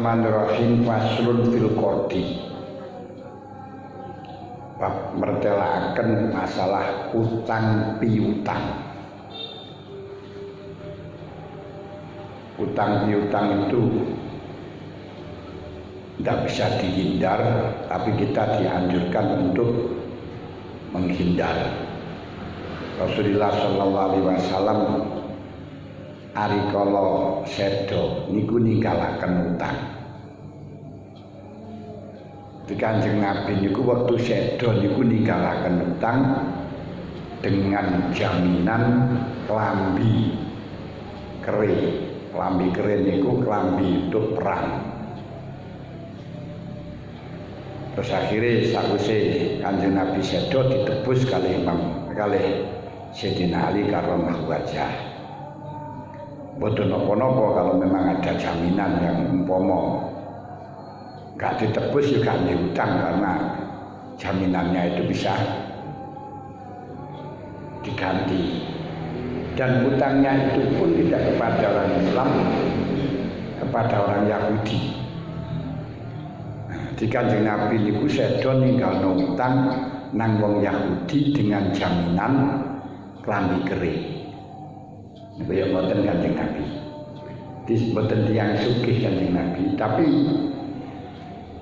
Bismillahirrahmanirrahim. Faslun fil qardi. Bab mertelaken masalah utang piutang. Utang piutang itu tidak bisa dihindar, tapi kita dianjurkan untuk menghindar. Rasulullah sallallahu alaihi wasallam arikala sedo niku ninggalaken utang. Di Kanjeng Nabi niku waktu sedo niku ninggalaken utang dengan jaminan klambi kere. Klambi kere niku klambi untuk perang. Terus akhirnya sakwise Kanjeng Nabi sedo ditebus kalih Sayyidina Ali karomah wajah. Boten napa-napa kalau memang ada jaminan yang umpama gak ditebus juga diutang karena jaminannya itu bisa diganti. Dan utangnya itu pun tidak kepada orang Islam, kepada orang Yahudi. Di Kanjeng Nabi niku sedo ninggalno utang nang wong Yahudi dengan jaminan klambi kering. Niku ya mboten Kanjeng Nabi. Disebutkan yang sugih Kanjeng Nabi, tapi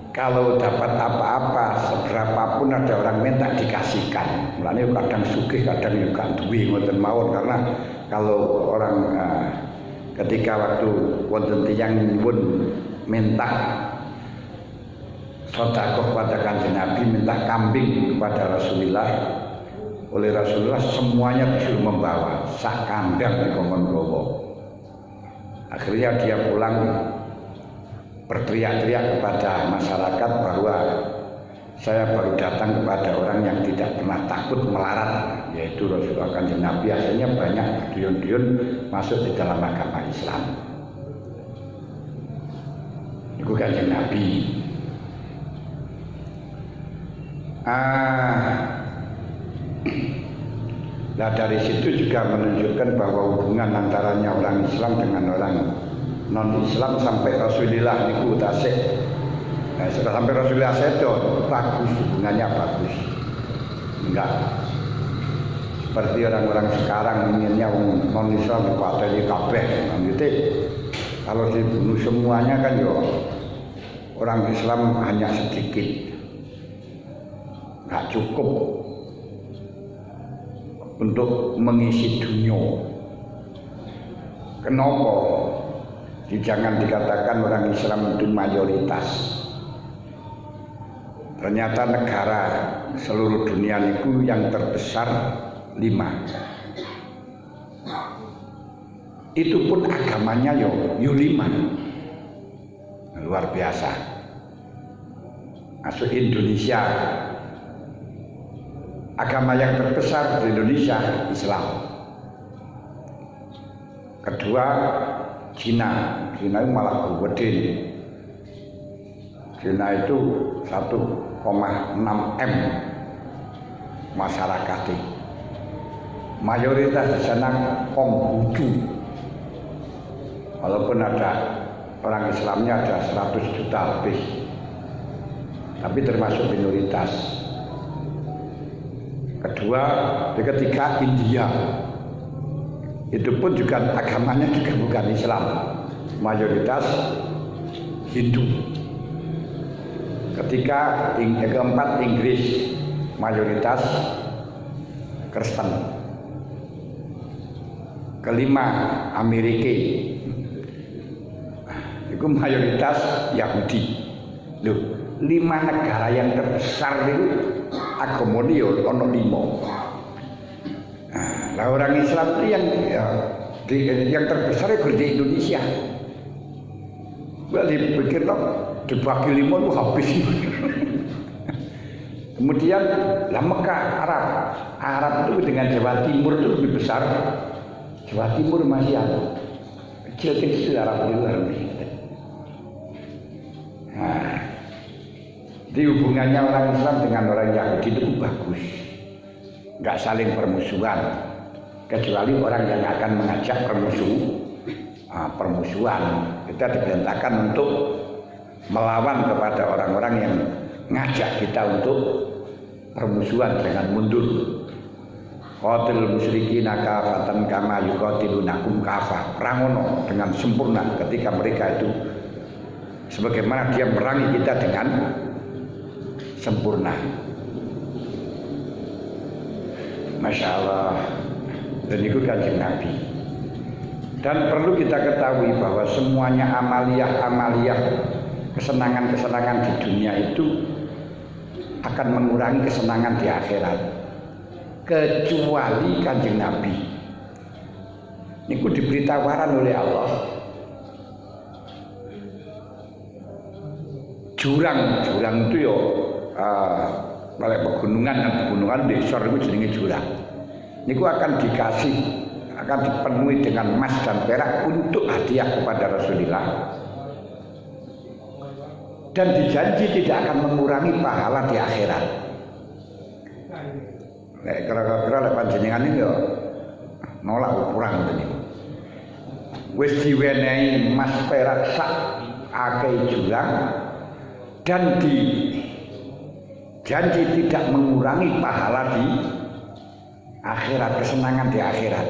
kalau dapat apa-apa seberapapun ada orang minta dikasihkan. Mulane kadang sugih kadang juga duwe ngoten mawon, karena kalau orang ketika waktu wonten tiyang nyuwun minta sedekah kepada Kanjeng Nabi, minta kambing kepada Rasulullah, oleh Rasulullah semuanya disuruh membawa sak kandang dikongkon bawa. Akhirnya dia pulang berteriak-teriak kepada masyarakat bahwa saya baru datang kepada orang yang tidak pernah takut melarat, yaitu Rasulullah Kanjeng Nabi. Akhirnya banyak berduyun-duyun masuk di dalam agama Islam. Itu Kanjeng Nabi. Nah dari situ juga menunjukkan bahwa hubungan antaranya orang Islam dengan orang non-Islam sampai Rasulullah niku tasik. Nah, sudah sampai Rasulullah sedo bagus, hubungannya bagus. Enggak seperti orang-orang sekarang inginnya non-Islam dipateni kabeh. Gitu. Kalau dibunuh semuanya kan yo orang Islam hanya sedikit. Enggak cukup untuk mengisi dunia. Kenapa? Jangan dikatakan orang Islam itu mayoritas. Ternyata negara seluruh dunia itu yang terbesar 5. Itu pun agamanya yo 5. Luar biasa. Masuk Indonesia, agama yang terbesar di Indonesia Islam. Kedua Cina itu malah gede. Cina itu 1,6 M masyarakatnya. Mayoritas di sana Konghucu. Walaupun ada orang Islamnya ada 100 juta lebih, tapi termasuk minoritas. Kedua, ketiga India. Itu pun juga agamanya juga bukan Islam, mayoritas Hindu. Keempat Inggris, mayoritas Kristen. Kelima Amerika, itu mayoritas Yahudi. Loh, 5 negara yang terbesar itu agamanya ono 5. Nah, orang Islam itu yang terbesar itu di Indonesia. Well, dipikir dong, dibagi 5 itu habis. Kemudian lah Mekah, Arab itu dengan Jawa Timur itu lebih besar. Jawa Timur masih ada kecil-kecil Arab itu lebih. Nah, di hubungannya orang Islam dengan orang Yahudi itu bagus, nggak saling permusuhan, kecuali orang yang akan mengajak permusuhan. Kita diperintahkan untuk melawan kepada orang-orang yang ngajak kita untuk permusuhan dengan mundur. Qatil musyrikin kafatan kama yuqatilunakum kafah. Perangono dengan sempurna ketika mereka itu sebagaimana dia merangi kita dengan sempurna. Masya Allah. Dan itu Kanjeng Nabi. Dan perlu kita ketahui bahwa semuanya amaliyah kesenangan-kesenangan di dunia itu akan mengurangi kesenangan di akhirat, kecuali Kanjeng Nabi. Niku diberi tawaran oleh Allah. Jurang itu yo balik pegunungan di sor itu jenenge jurang. Niku akan dipenuhi dengan emas dan perak untuk hadiah kepada Rasulullah. Dan dijanji tidak akan mengurangi pahala di akhirat. Kira-kira lek panjenengan iki yo nolak kurang ngene. Wis diwenehi emas perak sak akeh jurang dan dijanji tidak mengurangi pahala di akhirat, kesenangan di akhirat.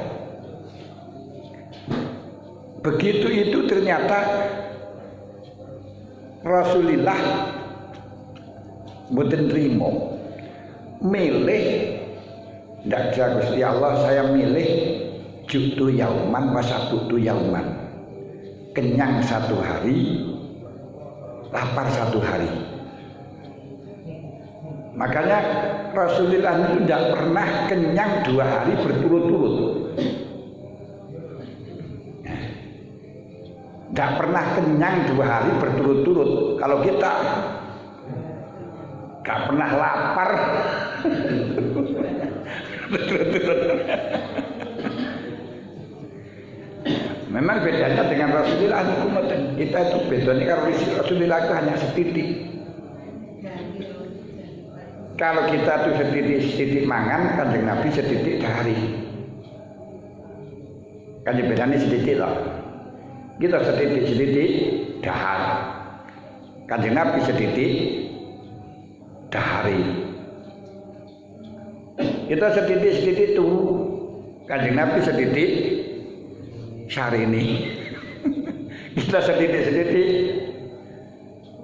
Begitu itu ternyata Rasulullah mboten trimo, milih ndak Gusti Allah, saya milih jutu yauman wasatutu yauman, kenyang satu hari, lapar satu hari. Makanya Rasulullah itu tidak pernah kenyang 2 hari berturut-turut. Tidak pernah kenyang 2 hari berturut-turut. Kalau kita gak pernah lapar berturut-turut. Memang bedanya dengan Rasulullah kita itu bedanya kalau Rasulullah itu hanya setitik. Kalau kita tuh setitik mangan, Kanjeng Nabi setitik sehari. Kan bedanya setitik loh. Kita setitik dahar. Kanjeng Nabi setitik dahari. Kita setitik tunggu. Kanjeng Nabi setitik syahrini. Kita setitik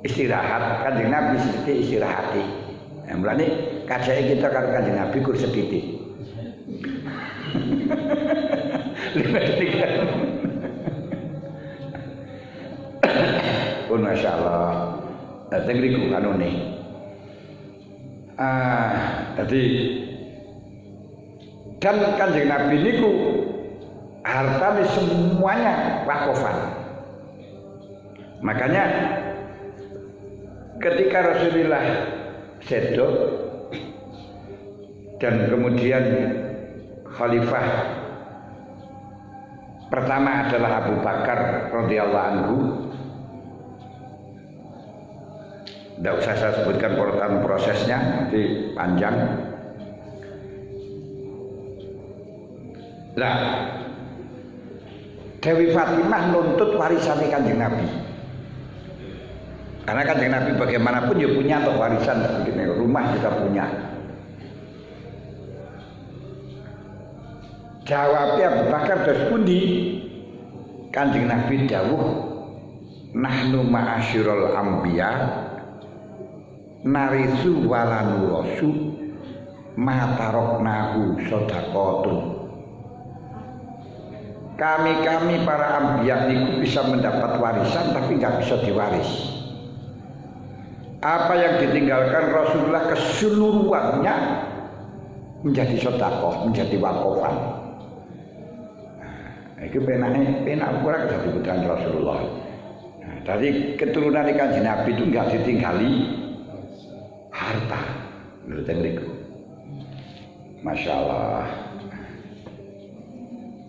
istirahat. Kanjeng Nabi setitik istirahati. Yang mulane kajake kita karo Kanjeng Nabi kur setitik. Pun Masya Allah. Tengriku kanune. Jadi dan Kanjeng Nabi niku hartane semuanya wakofan. Makanya ketika Rasulullah sedo dan kemudian khalifah pertama adalah Abu Bakar radhiyallahu anhu. Tidak usah saya sebutkan prosesnya, nanti panjang. Nah, Dewi Fatimah nuntut warisannya Kanjeng Nabi. Karena Kanjeng Nabi bagaimanapun dia punya atau warisan begini, rumah juga punya. Jawabnya Abu Bakar terus pundi. Kanjeng Nabi dawuh, nahnu ma'asyirul anbiya narisu wala nurasu ma taroknahu shadaqatun. Kami para anbiya niku bisa mendapat warisan tapi nggak bisa diwaris. Apa yang ditinggalkan Rasulullah keseluruhannya menjadi sedekah, menjadi wakofan. Itu penak kurang jadi putraan Rasulullah. Nah, dari keturunan Kanjeng Nabi itu nggak ditinggali harta. Menurut mereka, Masya Allah.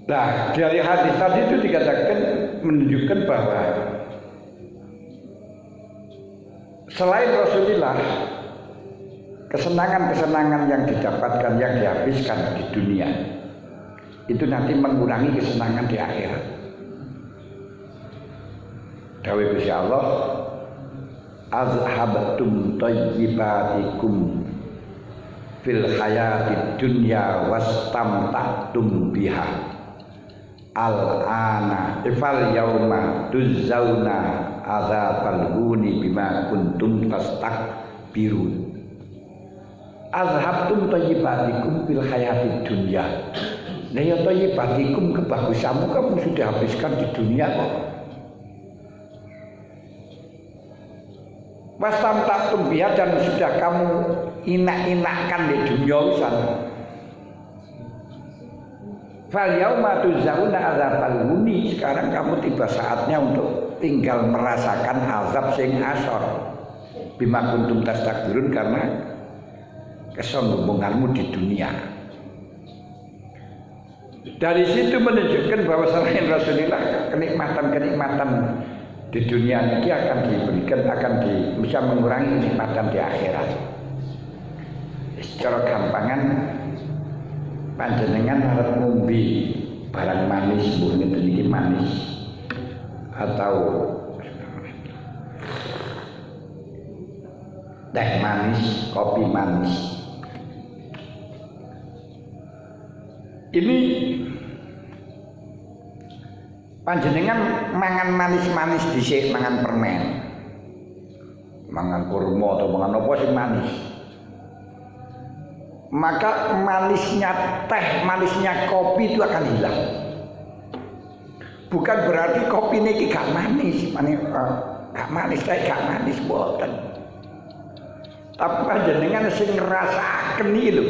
Nah, dari hadis tadi itu dikatakan menunjukkan bahwa selain Rasulullah, kesenangan-kesenangan yang didapatkan, yang dihabiskan di dunia itu nanti mengurangi kesenangan di akhirat. Dawuh Gusti Allah, azhabtum thayyibatikum fil hayatid dunya wastamta'tum biha al-ana ifal yauma tuzzauna azabal huni bima kuntum tastakbirun. Azhabtum thayyibatikum fil hayatid dunya. Nah ya thayyibatikum, kebagusanmu kamu sudah habiskan di dunia kok. Wastamta'tum biha, dan sudah kamu inak-inakkan di dunia sana. Fal yauma tuzzauna azabal huni, sekarang kamu tiba saatnya untuk tinggal merasakan azab sing asor. Bima kuntum tastakbirun, karena kesombonganmu di dunia. Dari situ menunjukkan bahwa selain Rasulullah, kenikmatan-kenikmatan di dunia ini akan diberikan, bisa mengurangi kenikmatan di akhirat. Secara gampangan panjenengan harus ngombe barang manis, mungkin ini manis atau teh manis, kopi manis. Ini panjenengan mangan manis-manis dhisik, mangan permen, mangan kurma atau mangan apa sing manis. Maka manisnya teh, manisnya kopi itu akan hilang. Bukan berarti kopi ini gak manis, gak manis, teh gak manis, boten. Tapi panjenengan sing ngrasakaken iki lho,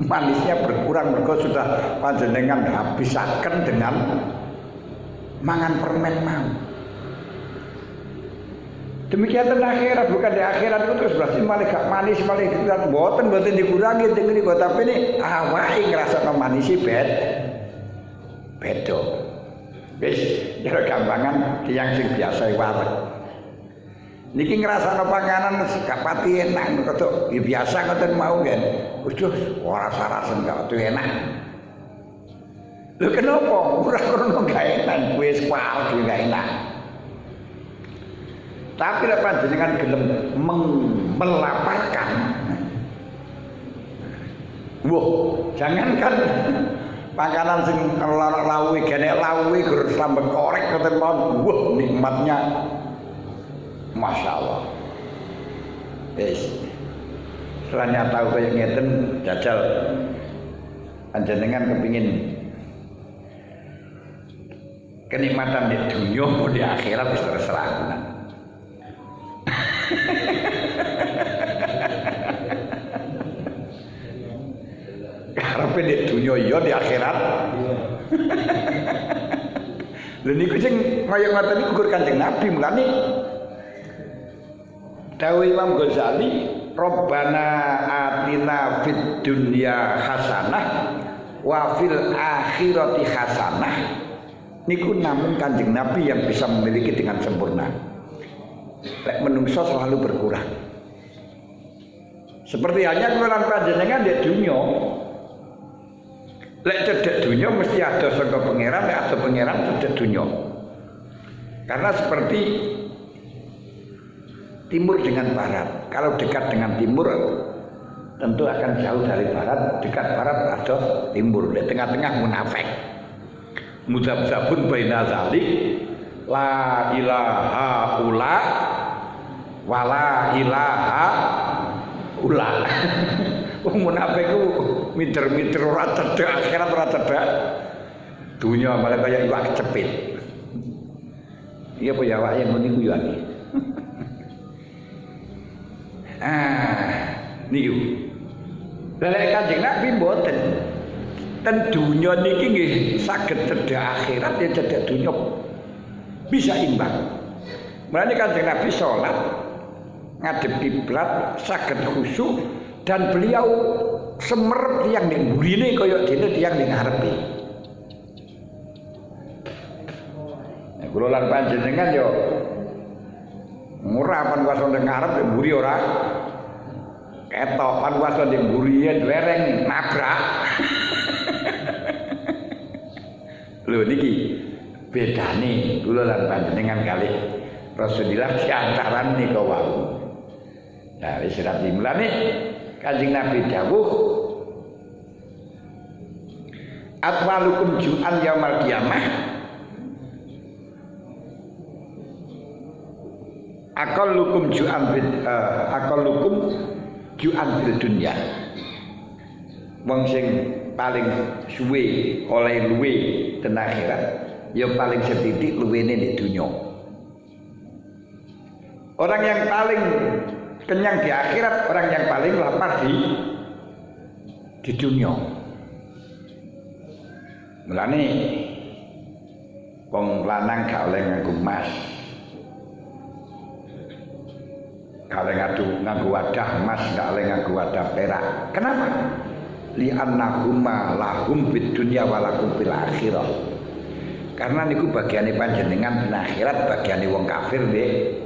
manisnya berkurang mergo sudah panjenengan habisaken dengan mangan permen mau. Demikian di akhirat, bukan di akhirat itu terus berarti malah gak manis, malah dikurangi, boten dikurangi tinggi kok, tapi ini awake ngrasakno manisi beda. Wis cara gampangan tiyang sing biasa wareg. Niki ngrasakno panganan gak pati enak kok, ya biasa ngoten mau kan. Waduh, ora sarasen gak pati enak. Lho kenapa? Ora krono gak enak, wis kuwi gak enak. Tapi nek panjenengan gelem melaparkan. Wah, jangankan makanan sing lawi gene lawi gur sambel korek ngoten mawon. Wah, nikmatnya Masya Allah. Setelahnya tahu kayak ngeten jajal panjenengan kepingin kenikmatan di dunia mau di akhirat bisa terserah. Karepe di dunia iya di akhirat. Lha niku sing kaya ngoten niku gur Kanjeng Nabi mulane dawuh Imam Ghazali, Rabbana atina fid dunya hasanah wa fil akhirati hasanah. Niku namun Kanjeng Nabi yang bisa memiliki dengan sempurna. Lek menungso selalu berkurang. Seperti halnya keluaran panjenengan di dunia. Lek cedek dunia mesti ada saka pangeran, lek ada pangeran cedek dunia. Karena seperti timur dengan barat. Kalau dekat dengan timur tentu akan jauh dari barat, dekat barat ada timur. Di tengah-tengah munafik. Mudzabzabun baina zalik, la ilaha ula wala ilaha ula. Wong munafik ku miter-miter ora cedhak akhirat, ora cedhak dunya, malah kaya iwak kecepit. Iya apa ya awake ngono niku ya iki. Niku. Lha Kanjeng Nabi mboten. Ten dunya niki nggih saged cedhak akhirat ya cedhak dunya. Bisa imbang. Mulane Kanjeng Nabi salat ngadep kiblat saged khusyuk dan beliau semerep tiyang ning burine kaya dene tiyang ning ngarepe. Nek kula lan panjenengan yo ora pan kuasa ning ngarep mburi ora ketok, pan kuasa ning mburiye lereng nabrak. Lho niki bedane kula lan panjenengan kalih Rasulillah diantaran nika wau. Nah wis rapi mulane Kanjeng Nabi dawuh atwalukum ju'an yaumal qiyamah aqallukum ju'an bil dunya. Wong sing paling suwe oleh luwe ten akhirat ya paling setitik luwene di dunya. Orang yang paling kenyang di akhirat, orang yang paling lapar di dunia. Mulane wong lanang gak oleh nganggo emas. Gak oleh nganggo wadah emas, gak oleh nganggo wadah perak. Kenapa? Li'annahuma lahum bid dunya wa lakum fil akhirah. Karena niku bagiane panjenengan di akhirat, bagiane wong kafir nggih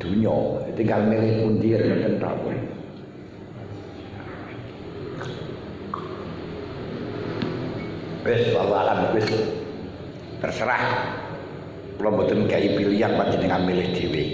dunya. Tinggal milih pundi ngoten pripun. Wis wawalan wis terserah. Kula mboten gawe pilihan panjenengan milih dhewe.